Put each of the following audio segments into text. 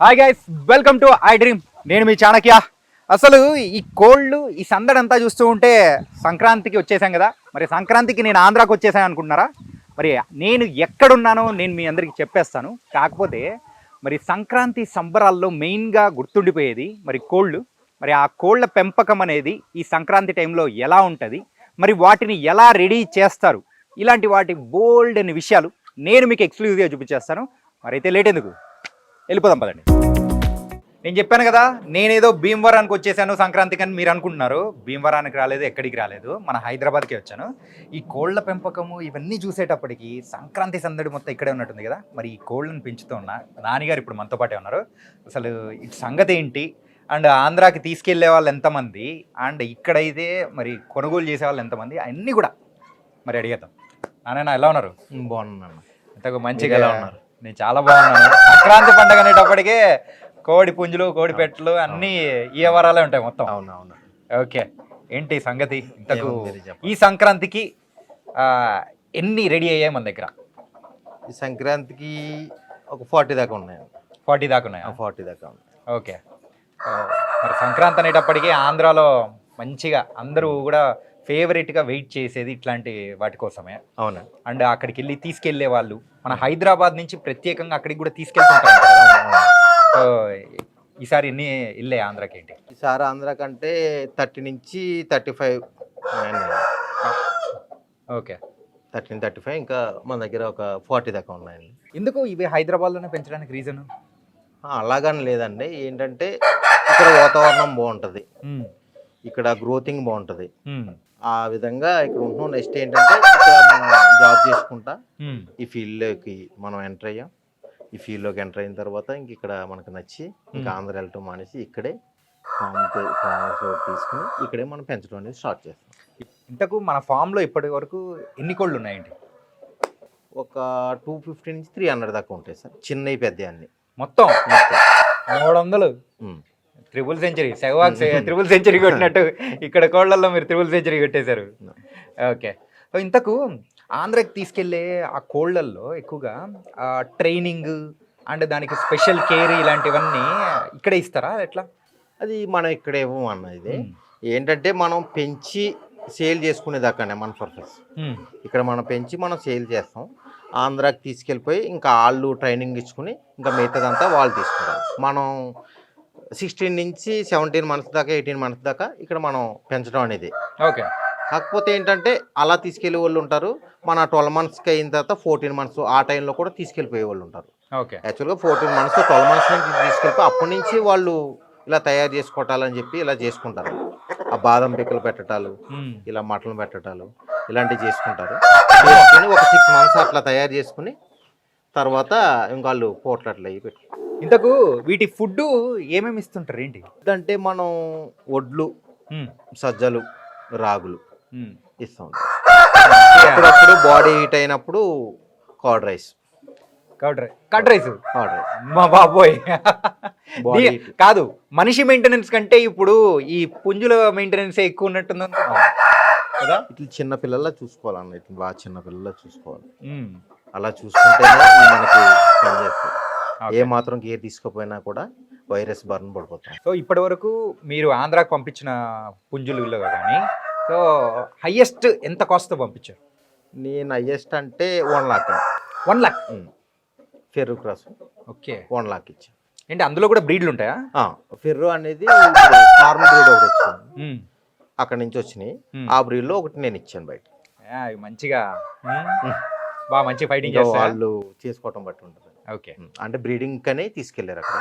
Hi guys, welcome to I dream. నేను మీ చాణక్య. అసలు ఈ కోళ్ళు ఈ సందడంతా చూస్తూ ఉంటే సంక్రాంతికి వచ్చేసాం కదా. మరి సంక్రాంతికి నేను ఆంధ్రాకి వచ్చేసాను అనుకుంటున్నారా? మరి నేను ఎక్కడున్నానో నేను మీ అందరికీ చెప్పేస్తాను. కాకపోతే మరి సంక్రాంతి సంబరాల్లో మెయిన్గా గుర్తుండిపోయేది మరి కోళ్ళు. మరి ఆ కోళ్ళ పెంపకం అనేది ఈ సంక్రాంతి టైంలో ఎలా ఉంటుంది, మరి వాటిని ఎలా రెడీ చేస్తారు, ఇలాంటి వాటి బోల్డ్ అనే విషయాలు నేను మీకు ఎక్స్క్లూజివ్గా చూపించేస్తాను. మరి అయితే లేట్ ఎందుకు, వెళ్ళిపోదాం పదండి. నేను చెప్పాను కదా, నేనేదో భీమవరానికి వచ్చేసాను సంక్రాంతికి అని మీరు అనుకుంటున్నారు. భీమవరానికి రాలేదు, ఎక్కడికి రాలేదు, మన హైదరాబాద్కి వచ్చాను. ఈ కోళ్ల పెంపకము ఇవన్నీ చూసేటప్పటికి సంక్రాంతి సందడి మొత్తం ఇక్కడే ఉన్నట్టుంది కదా. మరి ఈ కోళ్ళను పెంచుతూ ఉన్న నాన్నగారు ఇప్పుడు మనతో పాటే ఉన్నారు. అసలు ఇటు సంగతి ఏంటి, అండ్ ఆంధ్రాకి తీసుకెళ్లే వాళ్ళు ఎంతమంది, అండ్ ఇక్కడైతే మరి కొనుగోలు చేసే వాళ్ళు ఎంతమంది, అన్నీ కూడా మరి అడిగేద్దాం. నాన్న ఎలా ఉన్నారు? బాగున్నాను. ఇంతకు మంచిగా ఎలా ఉన్నారు? నేను చాలా బాగున్నాను. సంక్రాంతి పండుగ అనేటప్పటికే కోడి పుంజులు, కోడి పెట్టలు అన్నీ ఈ వరాలే ఉంటాయి మొత్తం. అవునవును. ఓకే, ఏంటి సంగతి? ఇంతకు ఈ సంక్రాంతికి ఎన్ని రెడీ అయ్యాయి మన దగ్గర? ఈ సంక్రాంతికి ఒక 40 దాకా ఉన్నాయి. 40 దాకా ఉన్నాయి. 40 దాకా ఉన్నాయి. ఓకే. మరి సంక్రాంతి అనేటప్పటికీ ఆంధ్రాలో మంచిగా అందరూ కూడా ఫేవరెట్గా వెయిట్ చేసేది ఇట్లాంటి వాటి కోసమే. అవును. అండ్ అక్కడికి వెళ్ళి తీసుకెళ్లే వాళ్ళు మన హైదరాబాద్ నుంచి ప్రత్యేకంగా అక్కడికి కూడా తీసుకెళ్తుంటారు కదా. సో ఈసారి ఎన్ని వెళ్ళే ఆంధ్రాకి ఏంటి? ఈసారి ఆంధ్ర కంటే 30 నుంచి 35 ఉన్నాయి. ఓకే, 35 ఇంకా మన దగ్గర ఒక 40 దాకా ఉన్నాయండి. ఎందుకు ఇవి హైదరాబాద్లోనే పెంచడానికి రీజన్? అలాగని లేదండి, ఏంటంటే ఇక్కడ వాతావరణం బాగుంటుంది, ఇక్కడ గ్రోతింగ్ బాగుంటుంది. ఆ విధంగా ఇక్కడ ఉంటున్నాం. నెక్స్ట్ ఏంటంటే ఇక్కడ మనం జాబ్ చేసుకుంటా ఈ ఫీల్డ్లోకి మనం ఎంటర్ అయ్యాం. ఈ ఫీల్డ్లోకి ఎంటర్ అయిన తర్వాత ఇంక ఇక్కడ మనకు నచ్చి ఇంకా ఆంధ్ర వెళ్ళటం మానేసి ఇక్కడే ఫార్మ్స్ తీసుకుని ఇక్కడే మనం పెంచడం అనేది స్టార్ట్ చేస్తాం. ఇంతకు మన ఫామ్లో ఇప్పటి వరకు ఎన్ని కోళ్ళు ఉన్నాయండి? ఒక 250 నుంచి 300 దాకా ఉంటాయి సార్, చిన్నవి పెద్ద అన్ని మొత్తం 300. Triple century, Sehwag triple century కొట్టినట్టు ఇక్కడ కోళ్లలో మీరు ట్రిపుల్ సెంచరీ కొట్టేశారు. ఓకే. సో ఇంతకు ఆంధ్రాకి తీసుకెళ్లే ఆ కోళ్లల్లో ఎక్కువగా ట్రైనింగ్ అండ్ దానికి స్పెషల్ కేర్ ఇలాంటివన్నీ ఇక్కడే ఇస్తారా ఎట్లా? అది మనం ఇక్కడ ఇవ్వము అన్న. ఇది ఏంటంటే మనం పెంచి సేల్ చేసుకునేదాకానే మన పర్పస్. ఇక్కడ మనం పెంచి మనం సేల్ చేస్తాం. ఆంధ్రాకి తీసుకెళ్ళిపోయి ఇంకా వాళ్ళు ట్రైనింగ్ ఇచ్చుకుని ఇంకా మిగతాదంతా వాళ్ళు తీసుకుంటారు. మనం 16 నుంచి 17 మంత్స్ దాకా 18 మంత్స్ దాకా ఇక్కడ మనం పెంచడం అనేది. ఓకే. కాకపోతే ఏంటంటే అలా తీసుకెళ్లే వాళ్ళు ఉంటారు. మన 12 మంత్స్కి అయిన తర్వాత 14 మంత్స్ ఆ టైంలో కూడా తీసుకెళ్ళిపోయే వాళ్ళు ఉంటారు. ఓకే. యాక్చువల్గా 14 మంత్స్ 12 మంత్స్ నుంచి తీసుకెళ్ళిపోయి అప్పటి నుంచి వాళ్ళు ఇలా తయారు చేసుకోవటాలని చెప్పి ఇలా చేసుకుంటారు. ఆ బాదం పిక్కలు పెట్టడాలు, ఇలా మటన్ పెట్టడాలు ఇలాంటివి చేసుకుంటారు. ఒక 6 మంత్స్ అట్లా తయారు చేసుకుని తర్వాత ఇంకా వాళ్ళు పోట్లు అట్లా అయ్యి పెట్టు. ఇంతకు వీటి ఫుడ్ ఏమేమి ఇస్తుంటారు ఏంటి? అంటే మనం వడ్లు, సజ్జలు, రాగులు ఇస్తూ ఉంటాం. అప్పుడప్పుడు బాడీ హీట్ అయినప్పుడు కర్డ్ రైస్. మా బాబోయ్ కాదు, మనిషి మెయింటెనెన్స్ కంటే ఇప్పుడు ఈ పుంజుల మెయింటెనెన్స్ ఎక్కువ ఉన్నట్టుంది కదా. ఇట్లా చిన్న పిల్లల్లా చూసుకోవాలన్న, ఇట్లా బాగా చిన్న పిల్లల్లా చూసుకోవాలి. అలా చూసుకుంటేనే మనకి పనిచేస్తుంది. ఏ మాత్రం కేర్ తీసుకోపోయినా కూడా వైరస్ బారిన పడిపోతాం. సో ఇప్పటి వరకు మీరు ఆంధ్రాకి పంపించిన పుంజులు కానీ సో హైయెస్ట్ ఎంత కాస్ట్తో పంపించారు? నేను హైయెస్ట్ అంటే 1 lakh. 1 lakh ఫెర్రు క్రాస్. ఓకే, 1 lakh ఇచ్చాను. ఏంటి అందులో కూడా బ్రీడ్లు ఉంటాయా? ఫెర్రు అనేది ఫార్మ్ బ్రీడ్ ఒకటి వచ్చింది, అక్కడి నుంచి వచ్చినాయి. ఆ బ్రీడ్లో ఒకటి నేను ఇచ్చాను బయట. మంచిగా బాగా మంచి ఫైటింగ్ చేస్తారు, వాళ్ళు చేసుకోవటం బట్టి ఉంటుంది. ఓకే. అంటే బ్రీడింగ్ కనే తీసుకెళ్లారు అక్కడ.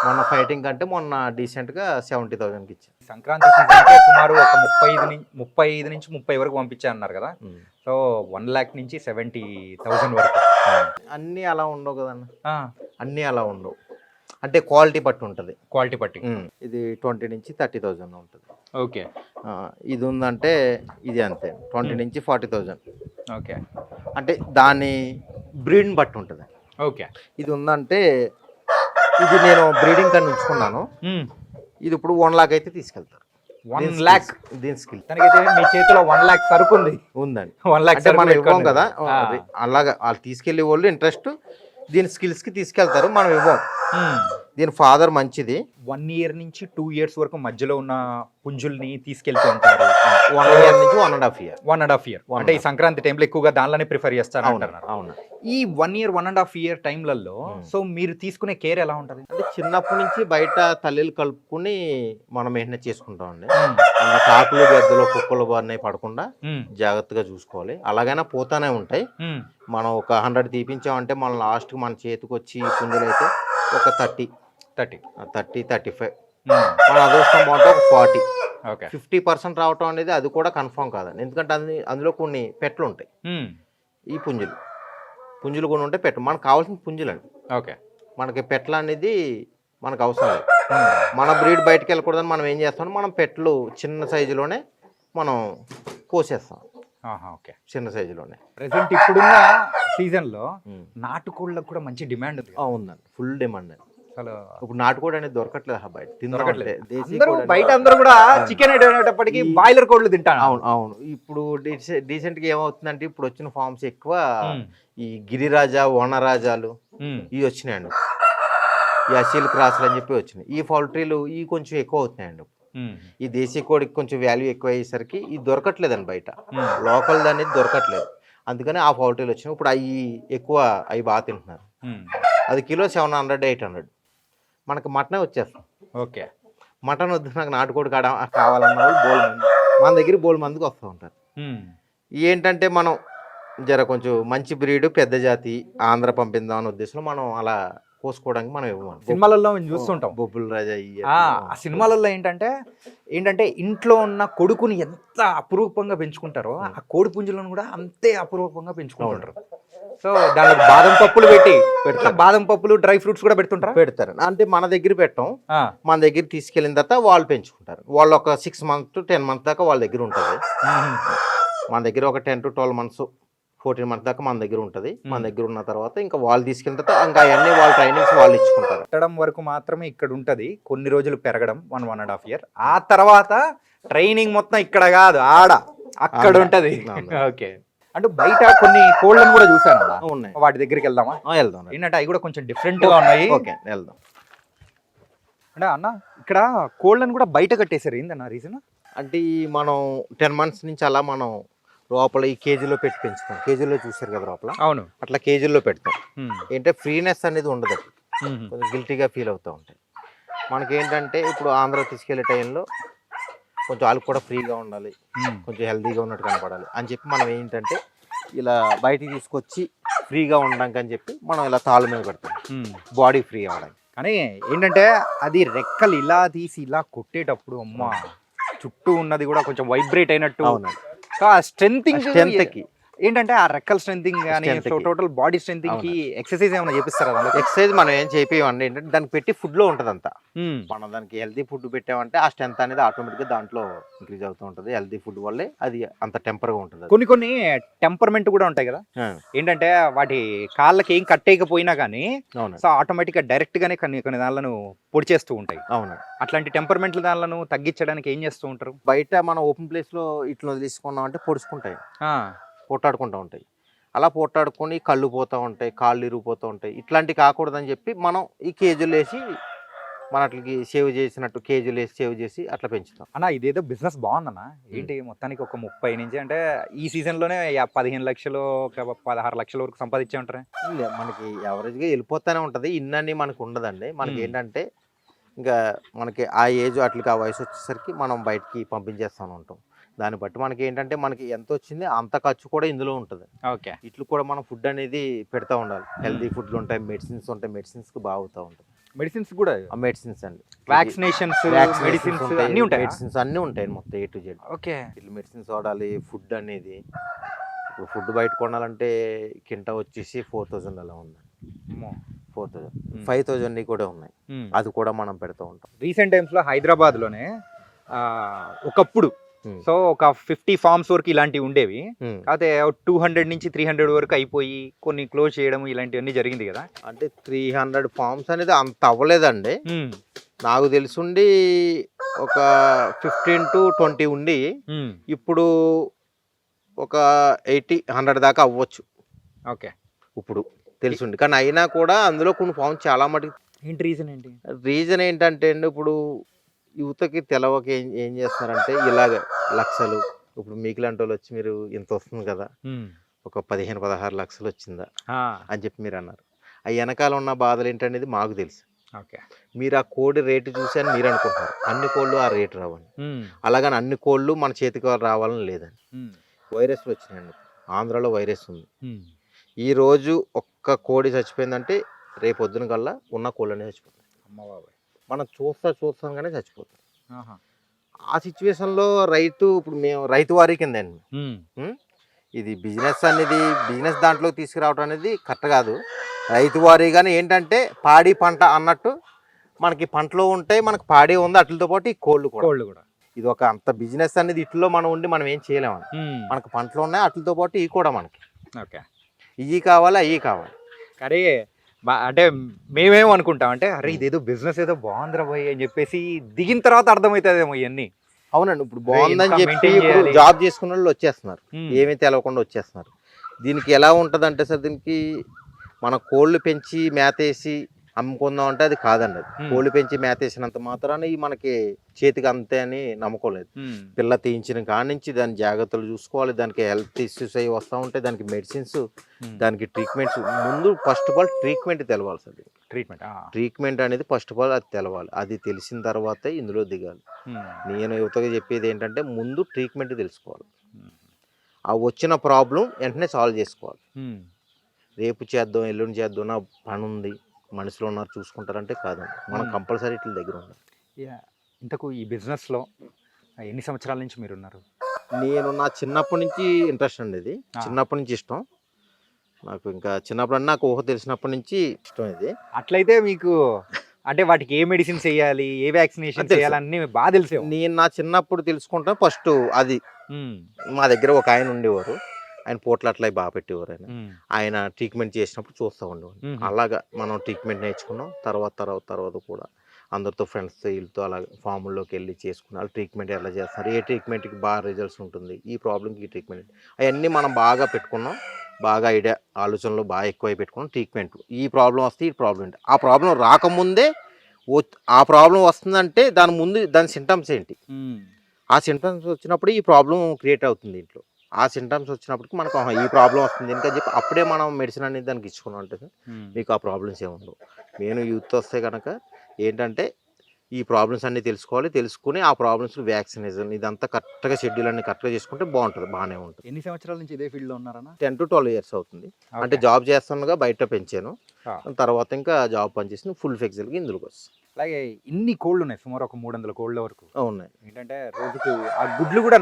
మొన్న ఫైటింగ్ కంటే మొన్న డీసెంట్గా 70,000కి ఇచ్చాను. సంక్రాంతి సీజన్కే సుమారు ఒక 35 నుంచి 30 వరకు పంపించా అన్నారు కదా. సో 1 lakh నుంచి 70,000 వరకు. అన్నీ అలా ఉండవు కదన్న, అన్నీ అలా ఉండవు. అంటే క్వాలిటీ బట్టి ఉంటుంది. క్వాలిటీ బట్టి ఇది 20 నుంచి 30,000 ఉంటుంది. ఓకే. ఇది ఉందంటే ఇది అంతే 20 నుంచి 40,000. ఓకే. అంటే దాని బ్రీడ్ని బట్టి ఉంటుంది. ఓకే. ఇది ఉందంటే ఇది నేను బ్రీడింగ్ కన్నా ఉంచుకున్నాను. ఇది ఇప్పుడు 1 lakh అయితే తీసుకెళ్తారు. 1 lakh దీని స్కిల్. దానికైతే మీ చేతిలో 1 lakh సరుకు ఉందండి. 1 lakh 1 lakh మనం ఇవ్వం కదా, అలాగా వాళ్ళు తీసుకెళ్లే వాళ్ళు ఇంట్రెస్ట్ దీని స్కిల్స్కి తీసుకెళ్తారు, మనం ఇవ్వం. దీని ఫాదర్ మంచిది. 1 year నుంచి 2 years వరకు మధ్యలో ఉన్న పుంజుల్ని తీసుకెళ్తూ ఉంటారు. 1 year నుంచి 1.5 year. 1.5 year అంటే ఈ సంక్రాంతి టైంలో ఎక్కువగా దానిలోనే ప్రిఫర్ చేస్తారు అవును అంటున్నారు. అవును. ఈ 1 year 1.5 year టైంలలో సో మీరు తీసుకునే కేర్ ఎలా ఉంటుంది? అంటే చిన్నప్పటి నుంచి బయట తల్లిలు కలుపుకుని మనం మెయింటైన్ చేసుకుంటామండి. మన కాకులు గద్దలు కుక్కలు బారినవి పడకుండా జాగ్రత్తగా చూసుకోవాలి. అలాగైనా పోతానే ఉంటాయి. మనం ఒక 100 తీపించామంటే మన లాస్ట్కి మన చేతికి వచ్చి పుంజులు అయితే ఒక 30 35 మన అదృష్టం బాగుంటే ఒక 40 50% రావటం అనేది అది కూడా కన్ఫర్మ్ కాదండి. ఎందుకంటే అందులో కొన్ని పెట్లు ఉంటాయి. ఈ పుంజులు కొన్ని ఉంటాయి. పెట్టు మనకు కావాల్సిన పుంజులు అండి. ఓకే, మనకి పెట్ల అనేది మనకు అవసరం లేదు. మన బ్రీడ్ బయటకు వెళ్ళకూడదని మనం ఏం చేస్తాం, మనం పెట్లు చిన్న సైజులోనే మనం కోసేస్తాం. ఓకే, చిన్న సైజులోనే. ప్రెసెంట్ ఇప్పుడున్న సీజన్లో నాటుకోళ్ళకు కూడా మంచి డిమాండ్ ఉంది. ఉందండి, ఫుల్ డిమాండ్ అండి. అసలు ఇప్పుడు నాటుకోడి అనేది దొరకట్లేదు బయట. బయట అందరూ కూడా చికెన్ అనేటప్పటికి బాయిలర్ కోళ్ళు తింటాను. అవును అవును. ఇప్పుడు డీసెంట్ గా ఏమవుతుందంటే ఇప్పుడు వచ్చిన ఫార్మ్స్ ఎక్కువ ఈ గిరిరాజా వనరాజాలు ఇవి వచ్చినాయండి. ఈ అసీల్ క్రాస్లు అని చెప్పి వచ్చినాయి. ఈ పౌల్ట్రీలు ఇవి కొంచెం ఎక్కువ అవుతున్నాయండి. ఈ దేశీ కోడికి కొంచెం వాల్యూ ఎక్కువ అయ్యేసరికి ఇది దొరకట్లేదండి బయట. లోకల్ అనేది దొరకట్లేదు. అందుకని ఆ పౌల్ట్రీలు వచ్చినాయి. ఇప్పుడు అవి బాగా తింటున్నారు. అది కిలో 700 800. మనకు మటనే వచ్చేస్తాం. ఓకే, మటన్ వద్దు నాకు నాటుకోడి కావాలన్న వాళ్ళు బోల్ మంది మన దగ్గర బోల్ మందికి వస్తూ ఉంటారు. ఏంటంటే మనం కొంచెం మంచి బ్రీడ్ పెద్ద జాతి ఆంధ్ర పంపిందాం అనే ఉద్దేశంలో మనం అలా కోసుకోవడానికి మనం ఇవ్వము. సినిమాలలో చూస్తుంటాం బొబ్బుల్ రాజా. ఆ సినిమాలలో ఏంటంటే ఇంట్లో ఉన్న కొడుకుని ఎంత అపురూపంగా పెంచుకుంటారో ఆ కోడి పుంజులను కూడా అంతే అపురూపంగా పెంచుకుంటారు. సో దానికి బాదం పప్పులు పెడతారు. బాదం పప్పులు డ్రై ఫ్రూట్స్ కూడా పెడతారు. అంటే మన దగ్గర పెట్టాం, మన దగ్గర తీసుకెళ్ళిన తర్వాత వాళ్ళు పెంచుకుంటారు. వాళ్ళు ఒక 6 months to 10 months దాకా వాళ్ళ దగ్గర ఉంటుంది. మన దగ్గర ఒక 10 to 12 months 14 months దాకా మన దగ్గర ఉంటుంది. మన దగ్గర ఉన్న తర్వాత ఇంకా వాళ్ళు తీసుకెళ్ళిన తర్వాత ఇంకా అవన్నీ వాళ్ళ ట్రైనింగ్స్ వాళ్ళు ఇచ్చుకుంటారు. పెట్టడం వరకు మాత్రమే ఇక్కడ ఉంటుంది. కొన్ని రోజులు పెరగడం 1.5 year. ఆ తర్వాత ట్రైనింగ్ మొత్తం ఇక్కడ కాదు అక్కడ ఉంటది. ఓకే, అంటే బయట కొన్ని కోళ్ళను కూడా చూసాను. ఉన్నాయి, వాటి దగ్గరికి వెళ్దాం. ఏంటంటే అవి కూడా కొంచెం డిఫరెంట్ గా ఉన్నాయి. ఓకే, వెళ్దాం. అంటే అన్న ఇక్కడ కోళ్ళను కూడా బయట కట్టేశారు. ఏందన్న రీజన్? అంటే మనం 10 months నుంచి అలా మనం లోపల ఈ కేజీలో పెట్టి పెంచుతాం. కేజీలో చూసారు కదా లోపల. అవును, అట్లా కేజీలో పెడతాం. ఏంటంటే ఫ్రీనెస్ అనేది ఉండదు, కొంచెం గిల్టీగా ఫీల్ అవుతూ ఉంటాయి. మనకేంటంటే ఇప్పుడు ఆంధ్ర తీసుకెళ్లే టైంలో కొంచెం వాళ్ళకి కూడా ఫ్రీగా ఉండాలి, కొంచెం హెల్తీగా ఉన్నట్టు కనపడాలి అని చెప్పి మనం ఏంటంటే ఇలా బయటికి తీసుకొచ్చి ఫ్రీగా ఉండడానికి అని చెప్పి మనం ఇలా తాళ్ళ మీద పెడతాం, బాడీ ఫ్రీ అవ్వడానికి. కానీ ఏంటంటే అది రెక్కలు ఇలా తీసి ఇలా కొట్టేటప్పుడు అమ్మ చుట్టూ ఉన్నది కూడా కొంచెం వైబ్రేట్ అయినట్టు. ఆ స్ట్రెంగ్త్కి ఏంటంటే ఆ రెక్కల స్ట్రెంగ్తింగ్ కానీ టోటల్ బాడీ స్ట్రెంగ్తింగ్ కి ఎక్సర్సైజ్ ఏమైనా చేపిస్తారా? ఎక్సర్సైజ్ మనం ఏం చేపివ్వండి. ఏంటంటే దానికి పెట్టి ఫుడ్ లో ఉంటుంది అంతా. మనం దానికి హెల్తీ ఫుడ్ పెట్టామంటే ఆ స్ట్రెంత్ అనేది ఆటోమేటిక్ గా దాంట్లో ఇంక్రీజ్ అవుతూ ఉంటుంది. హెల్తీ ఫుడ్ వల్లే అది అంత టెంపర్ గా ఉంటుంది. కొన్ని టెంపర్మెంట్ కూడా ఉంటాయి కదా, ఏంటంటే వాటి కాళ్ళకి ఏం కట్టేయకపోయినా కానీ సో ఆటోమేటిక్ గా డైరెక్ట్ గానే కొన్ని దానిలను పొడి చేస్తూ ఉంటాయి. అవును, అట్లాంటి టెంపర్మెంట్ల దానిలను తగ్గించడానికి ఏం చేస్తూ ఉంటారు? బయట మనం ఓపెన్ ప్లేస్ లో ఇట్లా తీసుకున్నాం అంటే పొడుచుకుంటాయి, పోటాడుకుంటూ ఉంటాయి. అలా పోటాడుకొని కళ్ళు పోతూ ఉంటాయి, కాళ్ళు ఇరిగిపోతూ ఉంటాయి. ఇట్లాంటివి కాకూడదని చెప్పి మనం ఈ కేజీలు వేసి మన అట్లకి సేవ్ చేసినట్టు కేజీలు వేసి సేవ్ చేసి అట్లా పెంచుతాం. అన్న ఇదేదో బిజినెస్ బాగుందన్న. ఏంటి మొత్తానికి ఒక 30 నుంచి అంటే ఈ సీజన్లోనే 15 లక్షలు 16 లక్షల వరకు సంపాదించే ఉంటారా? మనకి యావరేజ్గా వెళ్ళిపోతూనే ఉంటుంది. ఇన్నన్నీ మనకు ఉండదండి. మనకి ఏంటంటే ఇంకా మనకి ఆ ఏజ్ అట్లకి ఆ వయసు వచ్చేసరికి మనం బయటికి పంపించేస్తూనే ఉంటాం. దాన్ని బట్టి మనకి ఏంటంటే మనకి ఎంత వచ్చింది అంత ఖర్చు కూడా ఇందులో ఉంటుంది. ఓకే, ఇట్లు కూడా మనం ఫుడ్ అనేది పెడతా ఉండాలి. హెల్తీ ఫుడ్లు ఉంటాయి, మెడిసిన్స్ ఉంటాయి, మెడిసిన్స్కి బాగా అవుతూ ఉంటుంది. మెడిసిన్స్ కూడా మెడిసిన్స్ అండి, వ్యాక్సినేషన్స్ మెడిసిన్స్ అన్నీ ఉంటాయి. మెడిసిన్స్ అన్నీ ఉంటాయి మొత్తం A to Z. ఓకే, ఇట్లా మెడిసిన్స్ వాడాలి. ఫుడ్ అనేది ఇప్పుడు ఫుడ్ బయట కొనాలంటే కింటా వచ్చేసి 4000 అలా ఉంది. 4000 5000 కూడా ఉన్నాయి. అది కూడా మనం పెడతా ఉంటాం. రీసెంట్ టైమ్స్లో హైదరాబాద్లోనే ఒకప్పుడు సో ఒక 50 ఫార్మ్స్ వరకు ఇలాంటివి ఉండేవి. కాకపోతే 200 నుంచి 300 వరకు అయిపోయి కొన్ని క్లోజ్ చేయడం ఇలాంటివన్నీ జరిగింది కదా. అంటే 300 ఫార్మ్స్ అనేది అంత అవ్వలేదండి. నాకు తెలుసుండి ఒక 15 to 20 ఉండి ఇప్పుడు ఒక 80-100 దాకా అవ్వచ్చు. ఓకే, ఇప్పుడు తెలుసుండి, కానీ అయినా కూడా అందులో కొన్ని ఫామ్స్ చాలా మటుకు. ఏంటి రీజన్ ఏంటి? రీజన్ ఏంటంటే అండి, ఇప్పుడు యువతకి తెలవక ఏం ఏం చేస్తున్నారంటే ఇలాగ లక్షలు, ఇప్పుడు మీకు లాంటి వాళ్ళు వచ్చి మీరు ఇంత వస్తుంది కదా, ఒక 15-16 లక్షలు వచ్చిందా అని చెప్పి మీరు అన్నారు. ఆ వెనకాల ఉన్న బాధలు ఏంటనేది మాకు తెలుసు. ఓకే. మీరు ఆ కోడి రేటు చూసి అని మీరు అనుకుంటున్నారు, అన్ని కోళ్ళు ఆ రేటు రావండి. అలాగని అన్ని కోళ్ళు మన చేతికి రావాలని లేదండి. వైరస్లు వచ్చినాయండి, ఆంధ్రాలో వైరస్ ఉంది. ఈ రోజు ఒక్క కోడి చచ్చిపోయిందంటే రేపు పొద్దున కల్లా ఉన్న కోళ్ళనే చచ్చిపోతుంది. అమ్మ బాబాయ్. మనం చూస్తాగానే చచ్చిపోతుంది. ఆ సిచ్యువేషన్లో రైతు, ఇప్పుడు మేము రైతు వారి కింద అండి. ఇది బిజినెస్ అనేది, బిజినెస్ దాంట్లో తీసుకురావడం అనేది కరెక్ట్ కాదు. రైతు వారీగానే ఏంటంటే పాడి పంట అన్నట్టు మనకి పంటలో ఉంటాయి, మనకి పాడి ఉంది, అట్లతో పాటు ఈ కోళ్ళు కూడా. ఇది ఒక అంత బిజినెస్ అనేది ఇట్లో మనం ఉండి మనం ఏం చేయలేము. మనకు పంటలు ఉన్నాయి, అట్లతో పాటు ఇవి కూడా మనకి. ఓకే. ఇవి కావాలి, అవి కావాలి. కానీ అంటే మేమేం అనుకుంటాం అంటే, అరే ఇదేదో బిజినెస్ ఏదో బాగుందిరా పోయి అని చెప్పేసి దిగిన తర్వాత అర్థమవుతుందేమో ఇవన్నీ. అవునండి, ఇప్పుడు బాగుందని చెప్పి జాబ్ చేసుకున్న వాళ్ళు వచ్చేస్తున్నారు, ఏమీ తెలవకుండా వచ్చేస్తున్నారు. దీనికి ఎలా ఉంటుంది అంటే సార్, దీనికి మన కోళ్ళు పెంచి మేతేసి అమ్ముకుందాం అంటే అది కాదండి. అది కోళ్ళు పెంచి మేతేసినంత మాత్రాన ఈ మనకి చేతికి అంతే అని నమ్మకం లేదు. పిల్ల తీయించిన కాడి నుంచి దాని జాగ్రత్తలు చూసుకోవాలి, దానికి హెల్త్ ఇష్యూస్ అవి వస్తూ ఉంటాయి, దానికి మెడిసిన్స్, దానికి ట్రీట్మెంట్స్. ముందు ఫస్ట్ ఆఫ్ ఆల్ ట్రీట్మెంట్ తెలవాలి సార్. ట్రీట్మెంట్ అనేది ఫస్ట్ ఆఫ్ ఆల్ అది తెలవాలి. అది తెలిసిన తర్వాతే ఇందులో దిగాలి. నేను యువతగా చెప్పేది ఏంటంటే, ముందు ట్రీట్మెంట్ తెలుసుకోవాలి. ఆ వచ్చిన ప్రాబ్లం వెంటనే సాల్వ్ చేసుకోవాలి. రేపు చేద్దాం, ఎల్లుండి చేద్దాం, నా పని ఉంది, మనుషులు ఉన్నారు చూసుకుంటారంటే కాదండి. మనం కంపల్సరీ ఇట్ల దగ్గర ఉండాలి. ఇంతకు ఈ బిజినెస్లో ఎన్ని సంవత్సరాల నుంచి మీరు ఉన్నారు? నేను నా చిన్నప్పటి నుంచి ఇంట్రెస్ట్ అండి. ఇది చిన్నప్పటి నుంచి ఇష్టం నాకు. ఇంకా చిన్నప్పుడు నాకు ఊహ తెలిసినప్పటి నుంచి ఇష్టం ఇది. అట్లయితే మీకు అంటే వాటికి ఏ మెడిసిన్స్ వేయాలి, ఏ వ్యాక్సినేషన్ చేయాలని బాగా తెలిసే. నేను నా చిన్నప్పుడు తెలుసుకుంటాను. ఫస్ట్ అది మా దగ్గర ఒక ఆయన ఉండేవారు, ఆయన పోట్లు అట్లా బాగా పెట్టేవారు. ఆయన ట్రీట్మెంట్ చేసినప్పుడు చూస్తూ ఉండేవారు. అలాగా మనం ట్రీట్మెంట్ నేర్చుకున్నాం. తర్వాత కూడా అందరితో ఫ్రెండ్స్తో వీళ్ళతో అలా ఫామ్లోకి వెళ్ళి చేసుకున్నారు. ట్రీట్మెంట్ ఎలా చేస్తారు, ఏ ట్రీట్మెంట్కి బాగా రిజల్ట్స్ ఉంటుంది, ఈ ప్రాబ్లంకి ఈ ట్రీట్మెంట్, అవన్నీ మనం బాగా పెట్టుకున్నాం. బాగా ఐడియా, ఆలోచనలు బాగా ఎక్కువ పెట్టుకున్నాం. ట్రీట్మెంట్, ఈ ప్రాబ్లం వస్తే ఈ ప్రాబ్లం ఏంటి, ఆ ప్రాబ్లం రాకముందే ఆ ప్రాబ్లం వస్తుందంటే దాని ముందు దాని సింటమ్స్ ఏంటి, ఆ సింటమ్స్ వచ్చినప్పుడు ఈ ప్రాబ్లం క్రియేట్ అవుతుంది ఇంట్లో. ఆ సింటమ్స్ వచ్చినప్పటికి మనకు ఈ ప్రాబ్లం వస్తుంది ఎందుకని చెప్పి అప్పుడే మనం మెడిసిన్ అనేది దానికి ఇచ్చుకున్నాం అంటే మీకు ఆ ప్రాబ్లమ్స్ ఏముండవు. నేను యూత్ వస్తే కనుక ఏంటంటే ఈ ప్రాబ్లమ్స్ అన్నీ తెలుసుకుని ఆ ప్రాబ్లమ్స్ వ్యాక్సినేషన్ ఇదంతా కరెక్ట్గా షెడ్యూల్ అన్ని కరెక్ట్గా చేసుకుంటే బాగుంటుంది, బాగానే ఉంటుంది. ఎన్ని సంవత్సరాల నుంచి ఇదే ఫీల్డ్లో ఉన్నారన్నా? 10 to 12 years అవుతుంది. అంటే జాబ్ చేస్తుండగా బయట పెంచాను, తర్వాత ఇంకా జాబ్ పనిచేసి ఫుల్ ఫ్లెక్సిబుల్గా ఇందులోకి వస్తాను. అలాగే ఇన్ని కోళ్ళు ఉన్నాయి, సుమారు ఒక 300 కోళ్ళ వరకు ఉన్నాయి. ఏంటంటే రోజుకు ఆ గుడ్లు కూడా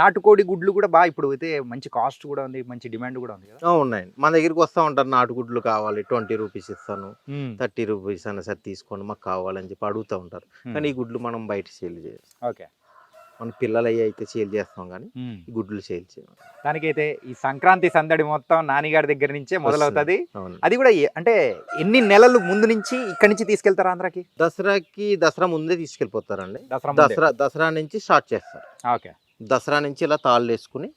నాటుకోడి గుడ్లు కూడా బాగా ఇప్పుడు అయితే మంచి కాస్ట్ కూడా ఉంది, మంచి డిమాండ్ కూడా ఉంది కదా. ఉన్నాయండి, మన దగ్గరికి వస్తూ ఉంటారు, నాటుగుడ్లు కావాలి 20 రూపీస్ ఇస్తాను, 30 రూపీస్ అన్న సార్ తీసుకోండి మాకు కావాలని చెప్పి అడుగుతూ ఉంటారు. కానీ ఈ గుడ్లు మనం బయట సేల్ చేయాలి. ఓకే. మన పిల్లలు అయ్యి అయితే సేల్ చేస్తాం, కానీ ఈ గుడ్లు సేల్ చేయాలి. దానికైతే ఈ సంక్రాంతి సందడి మొత్తం నానిగారి దగ్గర నుంచే మొదలవుతుంది. అది కూడా అంటే ఎన్ని నెలలు ముందు నుంచి ఇక్కడి నుంచి తీసుకెళ్తారు ఆంధ్రాకి? దసరా ముందే తీసుకెళ్ళిపోతారండి. దసరా నుంచి స్టార్ట్ చేస్తారు. ఓకే. దసరా నుంచి ఇలా తాళ్ళు వేసుకుని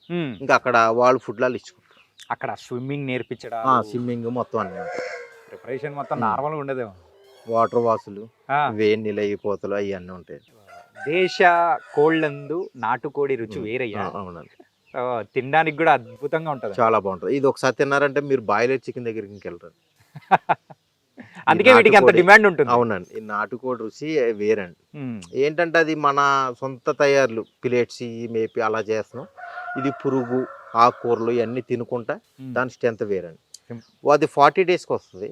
ఇంకా అక్కడ వాళ్ళు ఫుడ్లాలు ఇచ్చుకుంటారు. అక్కడ స్విమ్మింగ్ నేర్పించడం, స్విమ్మింగ్ మొత్తం అన్ని ప్రిపరేషన్ మొత్తం నార్మల్గా ఉండదేమో. వాటర్ వాసులు, వేడి నీళ్ళు అయిపోతలు అవన్నీ ఉంటాయి. దేశ కోళ్ళందు నాటుకోడి రుచి వేరయ్యా. అవునండి, తినడానికి కూడా అద్భుతంగా ఉంటుంది, చాలా బాగుంటుంది. ఇది ఒకసారి తిన్నారంటే మీరు బాయిలర్ చికెన్ దగ్గరికి ఇంకెళ్తారు. అందుకే వీటికి అంత డిమాండ్ ఉంటుంది. అవునండి, ఈ నాటుకోడి రుచి వేరండి. ఏంటంటే అది మన సొంత తయారులు, పిలేట్స్ మేపి అలా చేస్తున్నాం. ఇది పురుగు, ఆకుకూరలు ఇవన్నీ తినుకుంటా దాని స్ట్రెంత్ వేరండి. అది 40 daysకి వస్తుంది.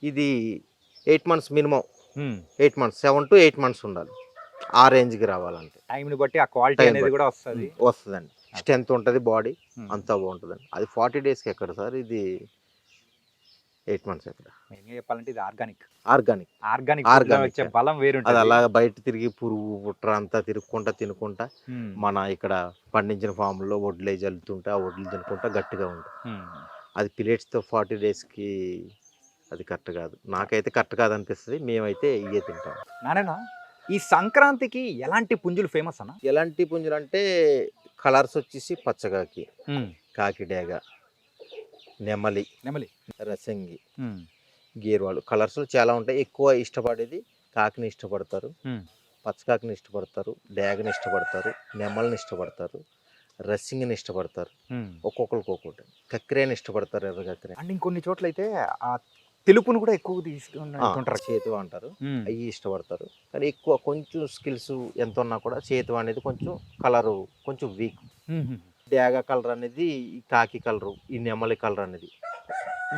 ఇది 8 months minimum, 8 months 7 to 8 months ఉండాలి ఆ రేంజ్కి రావాలంటే. టైంని బట్టి ఆ క్వాలిటీ అనేది కూడా వస్తుందండి. స్ట్రెంత్ ఉంటుంది, బాడీ అంతా బాగుంటుందండి. అది 40 daysకి ఎక్కడ సార్, ఇది 8 months ఎక్కడ. చెప్పాలంటే ఇది ఆర్గానిక్ వచ్చే బలం వేరు. అది అలా బయట తిరిగి పురుగు పుట్ర అంతా తినుకుంటా మన ఇక్కడ పండించిన ఫామ్లో వడ్లు జల్లుతుంటే ఆ వడ్లు తినుకుంటా గట్టిగా ఉంటుంది. అది పిలేట్స్తో 40 daysకి అది కరెక్ట్ కాదు, నాకైతే కరెక్ట్ కాదు అనిపిస్తుంది. మేమైతే ఇవే తింటాం. నానేనా ఈ సంక్రాంతికి ఎలాంటి పుంజులు ఫేమస్ అన్న? ఎలాంటి పుంజులు అంటే కలర్స్ వచ్చేసి పచ్చగాకి, కాకిడేగ, నెమలి, నెమలి. రసంగి, ఉమ్, గీర్వాలు కలర్స్ చాలా ఉంటాయి. ఎక్కువ ఇష్టపడేది కాకిని ఇష్టపడతారు, ఉమ్, పచ్చకాకిని ఇష్టపడతారు, డ్యాగని ఇష్టపడతారు, నెమలిని ఇష్టపడతారు, రసింగిని ఇష్టపడతారు. ఉమ్. ఒక్కొక్కరికి ఒక్కొక్కటి. కక్కిరేని ఇష్టపడతారు, ఎర్ర కక్కిరే. అండ్ ఇంకొన్ని చోట్ల అయితే ఆ తెలుపును కూడా ఎక్కువ తీసుకుంటుంటారు. చేతువ అంటారు, ఉమ్, అవి ఇష్టపడతారు. కానీ ఎక్కువ కొంచెం స్కిల్స్ ఎంత ఉన్నా కూడా చేతువ అనేది కొంచెం కలరు కొంచెం వీక్. ఉమ్, ఉమ్. డ్యాగ కలర్ అనేది, ఈ కాకి కలరు, ఈ నెమలి కలర్ అనేది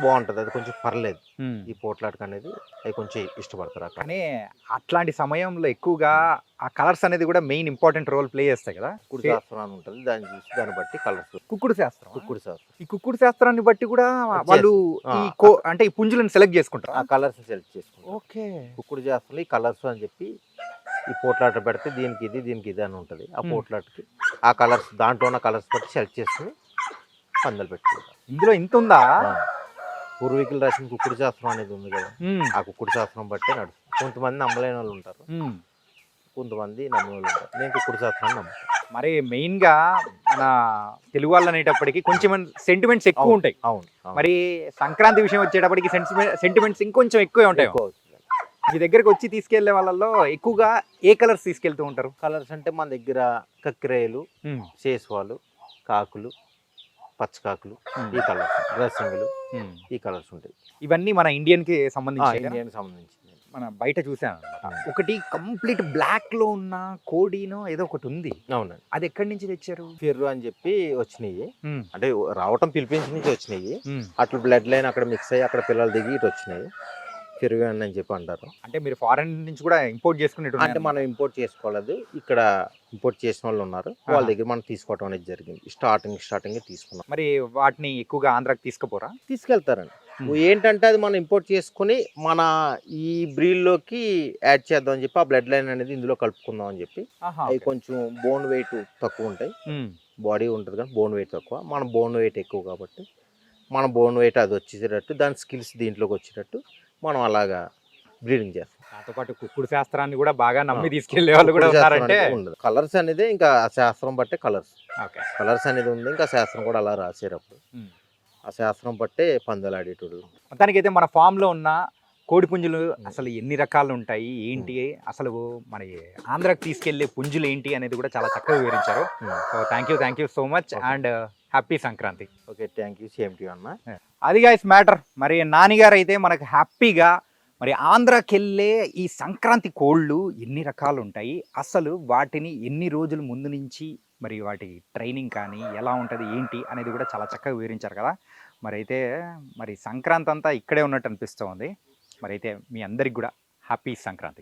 బాగుంటుంది. అది కొంచెం పర్లేదు. ఉమ్. ఈ పోట్లాటకు అనేది అవి కొంచెం ఇష్టపడతారు అక్కడ. కానీ అట్లాంటి సమయంలో ఎక్కువగా ఆ కలర్స్ అనేది కూడా మెయిన్ ఇంపార్టెంట్ రోల్ ప్లే చేస్తాయి కదా. కుక్కుడు శాస్త్రం అని ఉంటుంది, దాన్ని చూసి దాన్ని బట్టి కలర్స్. కుక్కుడు శాస్త్రం. కుక్కుడు శాస్త్రం ఈ కుక్కుడు శాస్త్రాన్ని బట్టి కూడా వాళ్ళు ఈ అంటే ఈ పుంజులను సెలెక్ట్ చేసుకుంటారు. ఆ కలర్స్ సెలెక్ట్ చేసుకుంటారు. ఓకే. కుక్కుడు శాస్త్రంలో ఈ కలర్స్ అని చెప్పి ఈ పోట్లాట పెడితే దీనికి ఇది దీనికి ఇది అని ఉంటుంది. ఆ పోట్లాటకి ఆ కలర్స్ దాంట్లో ఉన్న కలర్స్ బట్టి సెలెక్ట్ చేసుకుని పందాలు పెట్టుకుంటారు. ఇందులో ఇంత ఉందా? పూర్వీకులు రాసిన కుక్కుడు శాస్త్రం అనేది ఉంది కదా, ఉమ్, ఆ కుక్కుడు శాస్త్రం బట్టే నడుస్తుంది. కొంతమంది నమ్మలేని వాళ్ళు ఉంటారు, ఉమ్. కొంతమంది నమ్మే వాళ్ళు ఉంటారు. నేను కుక్కుడు శాస్త్రాన్ని నమ్ముతాను. మరి మెయిన్ గా మన తెలుగు వాళ్ళు అనేటప్పటికి కొంచెం సెంటిమెంట్స్ ఎక్కువ ఉంటాయి. అవును, మరి సంక్రాంతి విషయం వచ్చేటప్పటికి సెంటిమెంట్స్ ఇంకొంచెం ఎక్కువే ఉంటాయి. ఎక్కువ అవుతుంది. మీ దగ్గరకు వచ్చి తీసుకెళ్లే వాళ్ళలో ఎక్కువగా ఏ కలర్స్ తీసుకెళ్తూ ఉంటారు? కలర్స్ అంటే మన దగ్గర కక్కిరేలు, శేషవాలు, కాకులు, పచ్చకాకులు, ఈ కలర్స్, రసింగులు, ఈ కలర్స్ ఉంటాయి. ఇవన్నీ మన ఇండియన్ కి సంబంధించి ఇండియాకి సంబంధించింది. మన బయట చూసాను. ఒకటి కంప్లీట్ బ్లాక్ లో ఉన్న కోడినో ఏదో ఒకటి ఉంది. అవునండి. అది ఎక్కడి నుంచి తెచ్చారు? ఫిర్రు అని చెప్పి వచ్చినాయి. ఉమ్, అంటే రావటం పిలిపించి నుంచి వచ్చినాయి. ఉమ్. అట్లా బ్లడ్ లైన్ అక్కడ మిక్స్ అయ్యి అక్కడ పిల్లలు దిగి ఇటు వచ్చినాయి. ఫిర్రు అని చెప్పి అంటారు. అంటే మీరు ఫారెన్ నుంచి కూడా ఇంపోర్ట్ చేసుకునేట్టు అంటే మనం ఇంపోర్ట్ చేసుకోలేదు, ఇక్కడ ఇంపోర్ట్ చేసిన వాళ్ళు ఉన్నారు, వాళ్ళ దగ్గర మనం తీసుకోవడం అనేది జరిగింది. స్టార్టింగ్ తీసుకున్నాం. మరి వాటిని ఎక్కువగా ఆంధ్రాకి తీసుకుపోరా? తీసుకెళ్తారండి. ఏంటంటే అది మనం ఇంపోర్ట్ చేసుకుని మన ఈ బ్రీడ్లోకి యాడ్ చేద్దాం అని చెప్పి ఆ బ్లడ్ లైన్ అనేది ఇందులో కలుపుకుందాం అని చెప్పి. అవి కొంచెం బోన్ వెయిట్ తక్కువ ఉంటాయి, బాడీ ఉంటుంది కానీ బోన్ వెయిట్ తక్కువ. మన బోన్ వెయిట్ ఎక్కువ కాబట్టి మన బోన్ వెయిట్ అది వచ్చేటట్టు, దాని స్కిల్స్ దీంట్లోకి వచ్చేటట్టు మనం అలాగా బ్రీడింగ్ చేస్తాం. దాంతో పాటు కుక్కుడు శాస్త్రాన్ని కూడా బాగా నమ్మి తీసుకెళ్లే వాళ్ళు కూడా ఉన్నారంటే ఉండదు. కలర్స్ అనేది ఇంకా ఆ శాస్త్రం బట్టే కలర్స్ అనేది ఉంది. ఇంకా శాస్త్రం కూడా అలా రాసేటప్పుడు ఆ శాస్త్రం బట్టే పందాలు ఆడేటోడు. మొత్తానికి అయితే మన ఫామ్ లో ఉన్న కోడి పుంజులు అసలు ఎన్ని రకాలు ఉంటాయి ఏంటి, అసలు మన ఆంధ్రాకి తీసుకెళ్లే పుంజులు ఏంటి అనేది కూడా చాలా చక్కగా వివరించారు. So thank you so much and happy Sankranti. Okay, thank you, same to you అన్న. అది గైస్ మ్యాటర్. మరి నాన్నగారు అయితే మనకు హ్యాపీగా మరి ఆంధ్రాకి వెళ్ళే ఈ సంక్రాంతి కోళ్ళు ఎన్ని రకాలు ఉంటాయి, అసలు వాటిని ఎన్ని రోజుల ముందు నుంచి మరి వాటి ట్రైనింగ్ కానీ ఎలా ఉంటుంది ఏంటి అనేది కూడా చాలా చక్కగా వివరించారు కదా. మరి అయితే మరి సంక్రాంతి అంతా ఇక్కడే ఉన్నట్టు అనిపిస్తూ ఉంది. మరి అయితే మీ అందరికి కూడా హ్యాపీ సంక్రాంతి.